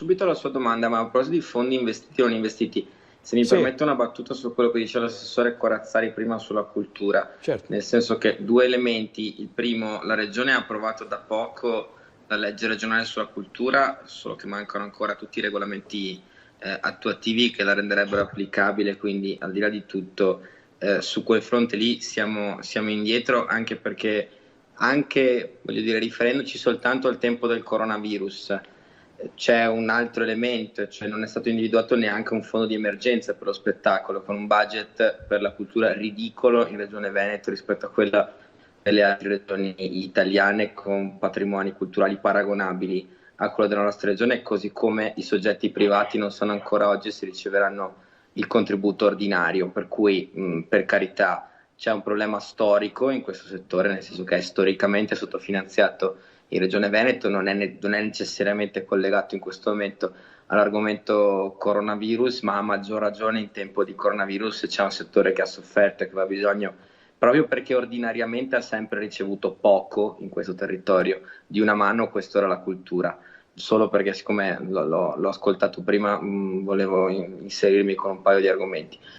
Subito alla sua domanda, ma a proposito di fondi investiti o non investiti, se mi Sì, permette una battuta su quello che diceva l'assessore Corazzari prima sulla cultura, certo. nel senso che due elementi. Il primo, la Regione ha approvato da poco la legge regionale sulla cultura, solo che mancano ancora tutti i regolamenti attuativi che la renderebbero applicabile, quindi al di là di tutto, su quel fronte lì siamo indietro, anche perché, anche, voglio dire, riferendoci soltanto al tempo del coronavirus, c'è un altro elemento, cioè non è stato individuato neanche un fondo di emergenza per lo spettacolo, con un budget per la cultura ridicolo in Regione Veneto rispetto a quella delle altre regioni italiane, con patrimoni culturali paragonabili a quello della nostra regione, così come i soggetti privati non sanno ancora oggi se riceveranno il contributo ordinario, per cui per carità c'è un problema storico in questo settore, nel senso che è storicamente sottofinanziato in Regione Veneto, non è necessariamente collegato in questo momento all'argomento coronavirus, ma a maggior ragione in tempo di coronavirus c'è un settore che ha sofferto e che aveva bisogno, proprio perché ordinariamente ha sempre ricevuto poco in questo territorio, di una mano. Questo era la cultura. Solo perché, siccome l'ho ascoltato prima, volevo inserirmi con un paio di argomenti.